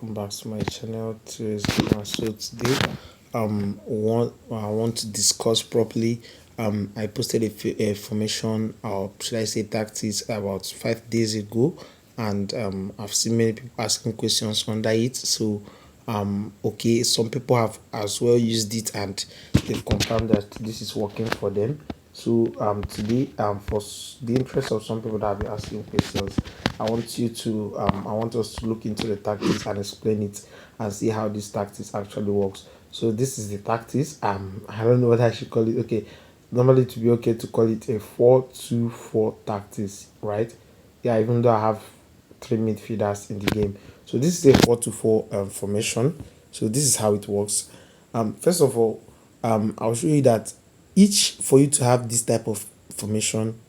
welcome back to my channel. So today I want to discuss properly. I posted a formation, or should I say tactics, about 5 days ago, and I've seen many people asking questions under it. So okay, some people have as well used it and they've confirmed that this is working for them. So today, for the interest of some people that have been asking questions, I want us to look into the tactics and explain it and see how this tactics actually works. So this is the tactics. I don't know what I should call it. Okay, normally to be okay to call it a 4-2-4 tactics, right? Yeah, even though I have three midfielders in the game. So this is a 4-2-4 formation. So this is how it works. First of all, I'll show you that each for you to have this type of formation,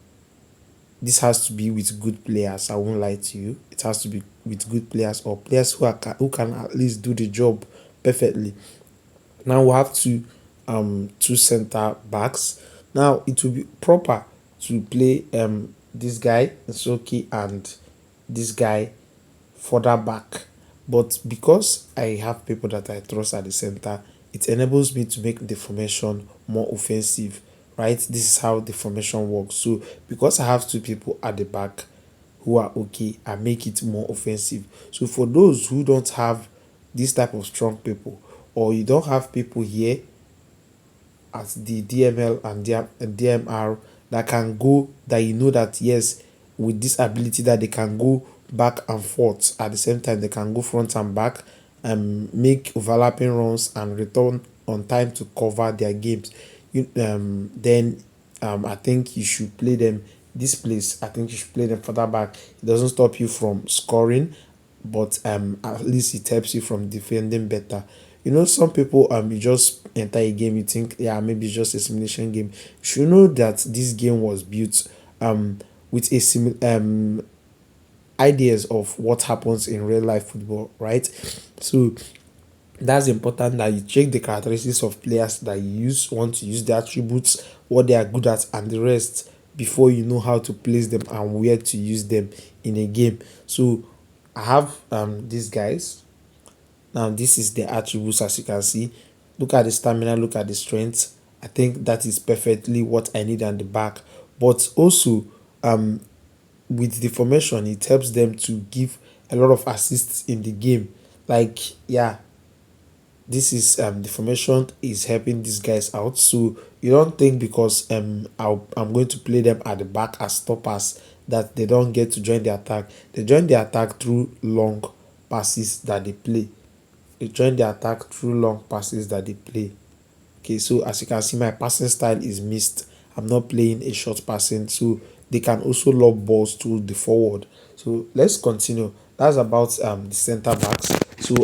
this has to be with good players. I won't lie to you. It has to be with good players, or players who can at least do the job perfectly. Now we have two center backs. Now it will be proper to play this guy Soki and this guy further back. But because I have people that I trust at the center, it enables me to make the formation more offensive, right? This is how the formation works. So because I have two people at the back who are okay, I make it more offensive. So for those who don't have this type of strong people, or you don't have people here as the DML and DMR that can go, that you know that yes, with this ability that they can go back and forth at the same time, they can go front and back and make overlapping runs and return on time to cover their games. Then I think you should play them this place. I think you should play them further back. It doesn't stop you from scoring, but at least it helps you from defending better. You know, some people you just enter a game, you think, yeah, maybe it's just a simulation game. You should know that this game was built with ideas of what happens in real life football, right? So that's important that you check the characteristics of players that you want to use, their attributes, what they are good at, and the rest before you know how to place them and where to use them in a game. So I have these guys. Now this is the attributes, as you can see. Look at the stamina, look at the strength. I think that is perfectly what I need on the back. But also with the formation, it helps them to give a lot of assists in the game. Like, yeah, this is the formation is helping these guys out. So you don't think because I'm going to play them at the back as stoppers that they don't get to join the attack. They join the attack through long passes that they play. They join the attack through long passes that they play. Okay, so as you can see, my passing style is mixed. I'm not playing a short passing, so they can also lob balls to the forward. So let's continue. That's about the center backs. So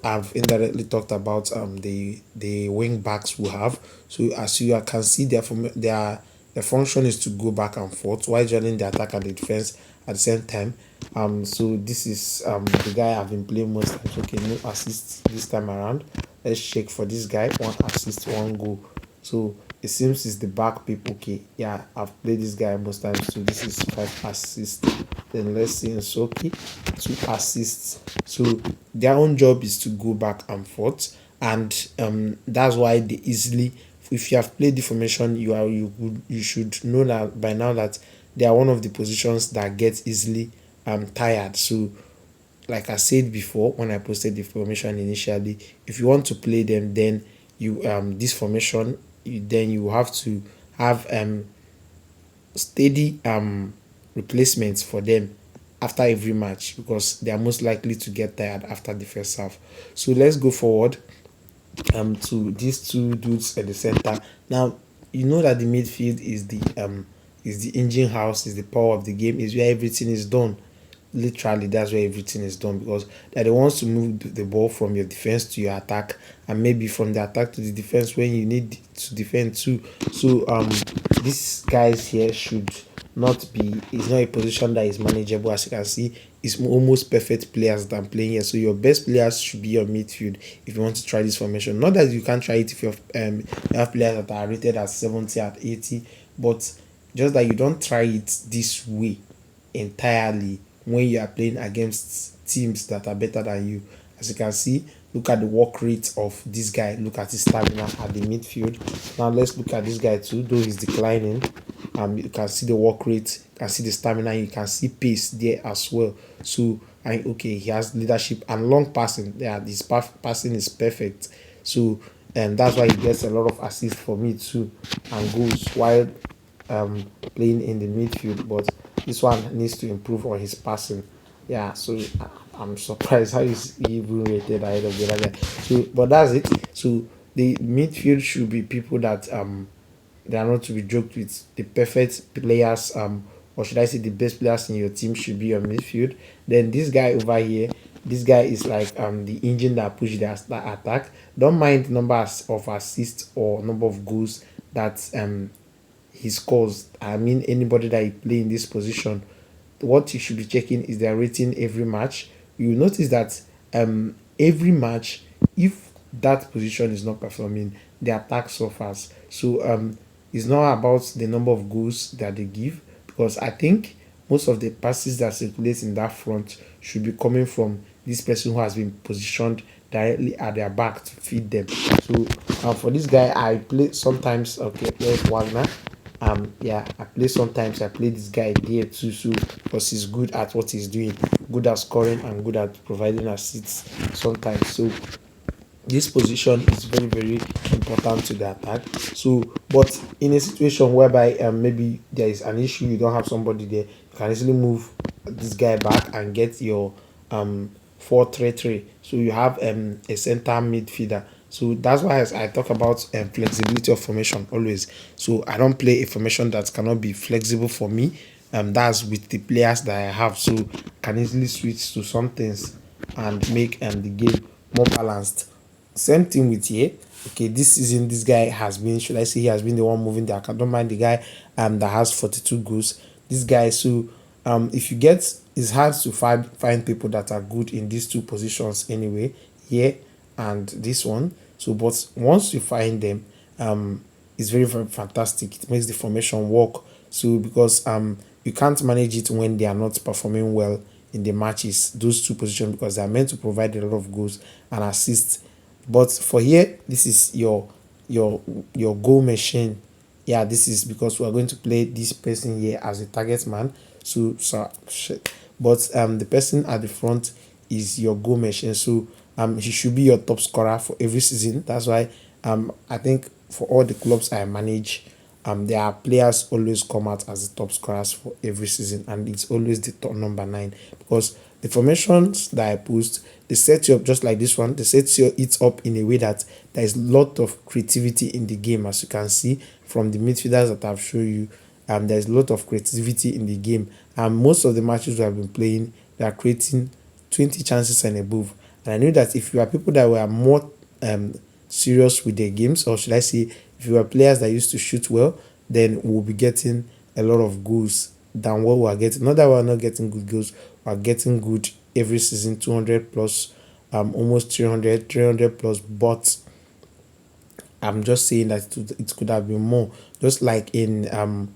I've indirectly talked about the wing backs we have. So as you can see, their function is to go back and forth while joining the attack and the defense at the same time. So this is the guy I've been playing most times. Okay, no assists this time around. Let's check for this guy. One assist, one goal. So it seems it's the back people. Okay, yeah, I've played this guy most times. So this is 5 assists. Then let's see Nsoki, 2 assists. So their own job is to go back and forth, and that's why they easily. If you have played the formation, you should know that by now that they are one of the positions that get easily tired. So like I said before when I posted the formation initially, if you want to play them, then you this formation, then you have to have steady replacements for them after every match, because they are most likely to get tired after the first half. So let's go forward to these two dudes at the center. Now you know that the midfield is the engine house, is the power of the game, is where everything is done. Literally, that's where everything is done, because they're the ones to move the ball from your defense to your attack, and maybe from the attack to the defense when you need to defend too. So these guys here should not be, it's not a position that is manageable. As you can see, it's almost perfect players that I'm playing here. So your best players should be your midfield if you want to try this formation. Not that you can't try it if you have players that are rated at 70, at 80, but just that you don't try it this way entirely when you are playing against teams that are better than you. As you can see, look at the work rate of this guy. Look at his stamina at the midfield. Now let's look at this guy too, though he's declining. You can see the work rate, you can see the stamina, you can see pace there as well. So okay, he has leadership and long passing. Yeah, his passing is perfect. So and that's why he gets a lot of assists for me too and goals while playing in the midfield. But this one needs to improve on his passing. Yeah, so I'm surprised how he's even rated ahead of the other guy. So, but that's it. So the midfield should be people that they are not to be joked with. The perfect players, or should I say the best players in your team should be your midfield. Then this guy over here, this guy is like the engine that push the attack. Don't mind numbers of assists or number of goals that he scores. I mean, anybody that you play in this position, what you should be checking is their rating every match. You notice that every match, if that position is not performing, the attack suffers. So it's not about the number of goals that they give, because I think most of the passes that circulate in that front should be coming from this person who has been positioned directly at their back to feed them. So for this guy, I play sometimes. Okay, here's Wagner. Yeah, I play sometimes. I play this guy there too, so because he's good at what he's doing, good at scoring and good at providing assists sometimes. So this position is very very important to the attack. So but in a situation whereby maybe there is an issue, you don't have somebody there, you can easily move this guy back and get your 4-3-3. So you have a center midfielder. So that's why I talk about flexibility of formation always. So I don't play a formation that cannot be flexible for me. That's with the players that I have, so can easily switch to some things and make the game more balanced. Same thing with here. Okay, this season this guy has been, should I say, he has been the one moving the account. Don't mind the guy that has 42 goals. This guy, so if you get, it's hard to find people that are good in these two positions anyway, here and this one. So but once you find them, it's very very fantastic. It makes the formation work. So because you can't manage it when they are not performing well in the matches, those two positions, because they are meant to provide a lot of goals and assists. But for here, this is your goal machine. Yeah, this is because we are going to play this person here as a target man. So shit. But the person at the front is your goal machine. So he should be your top scorer for every season. That's why I think for all the clubs I manage, their players always come out as the top scorers for every season, and it's always the top number 9, because the formations that I post, they set you up just like this one. They set you it up in a way that there is a lot of creativity in the game, as you can see from the midfielders that I've shown you. There's a lot of creativity in the game, and most of the matches we have been playing, they are creating 20 chances and above. And I knew that if you are people that were more serious with their games, or should I say, if you are players that used to shoot well, then we'll be getting a lot of goals than what we are getting. Not that we are not getting good goals, we are getting good every season, 200 plus, almost 300 plus. But I'm just saying that it could have been more. Just like in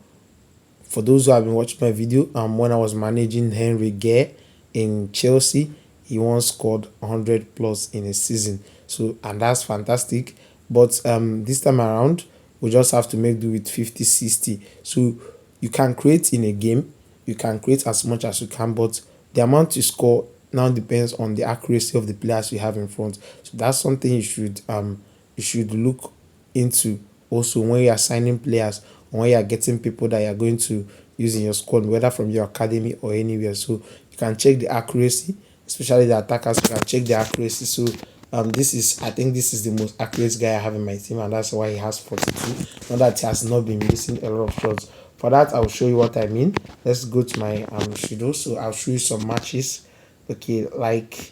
for those who have been watching my video, when I was managing Henry Gare in Chelsea, he once scored 100 plus in a season. So, and that's fantastic. But this time around, we just have to make do with 50-60. So you can create in a game, you can create as much as you can, but the amount you score now depends on the accuracy of the players you have in front. So that's something you should look into also when you are signing players, or when you are getting people that you are going to use in your squad, whether from your academy or anywhere. So you can check the accuracy, especially the attackers. You can check the accuracy. So I think this is the most accurate guy I have in my team, and that's why he has 42. Not that he has not been missing a lot of shots. For that, I'll show you what I mean. Let's go to my schedule. So I'll show you some matches. Okay, like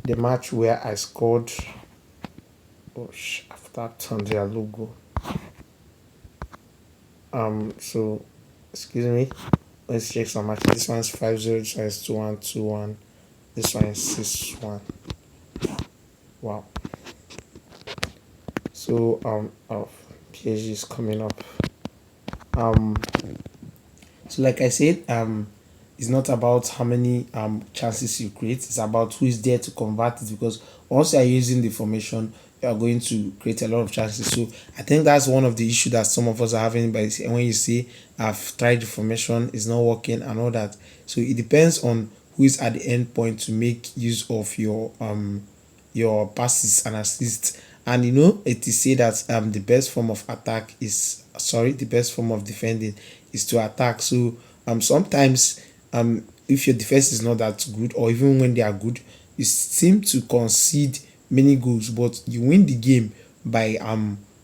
the match where I scored. Oh, after turned their logo. So excuse me. Let's check some matches. This one's 5-0. This one is 2-1, 2-1. This one is 6-1. Wow. So PSG is coming up. So like I said, it's not about how many chances you create, it's about who is there to convert it, because once you are using the formation, you are going to create a lot of chances. So I think that's one of the issues that some of us are having. By when you see I've tried the formation, it's not working and all that. So it depends on who is at the end point to make use of your passes and assists. And it is said that the best form of attack is, sorry, the best form of defending is to attack. So sometimes if your defense is not that good, or even when they are good, you seem to concede many goals, but you win the game by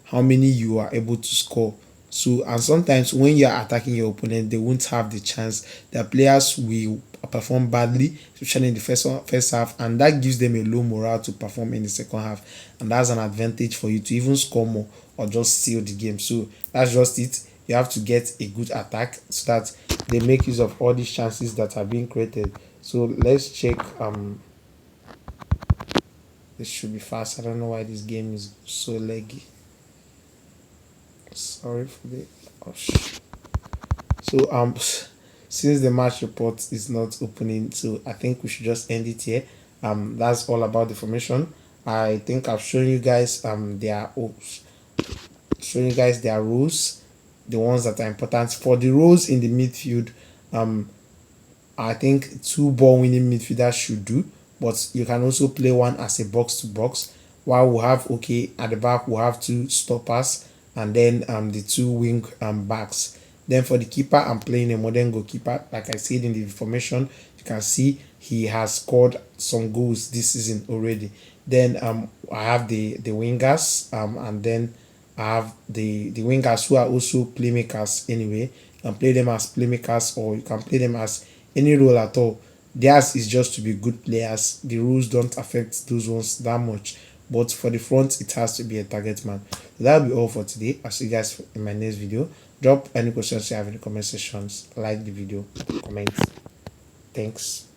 how many you are able to score. So, and sometimes when you are attacking your opponent, they won't have the chance. The players will perform badly, especially in the first half, and that gives them a low morale to perform in the second half, and that's an advantage for you to even score more or just seal the game. So that's just it. You have to get a good attack so that they make use of all these chances that are being created. So let's check. This should be fast. I don't know why this game is so laggy. Sorry for the. Oh, so since the match report is not opening, so I think we should just end it here. That's all about the formation. I think I've shown you guys showing you guys their rules, the ones that are important for the roles in the midfield. I think two ball winning midfielders should do, but you can also play one as a box to box. While we have, okay, at the back we have two stoppers, and then the two wing backs. Then for the keeper, I'm playing a modern goalkeeper. Like I said in the information, you can see he has scored some goals this season already. Then I have the wingers, and then I have the wingers who are also playmakers anyway. You can play them as playmakers, or you can play them as any role at all. Theirs is just to be good players. The rules don't affect those ones that much. But for the front, it has to be a target man. So that'll be all for today. I'll see you guys in my next video. Drop any questions you have in the comment sections. Like the video, comment. Thanks.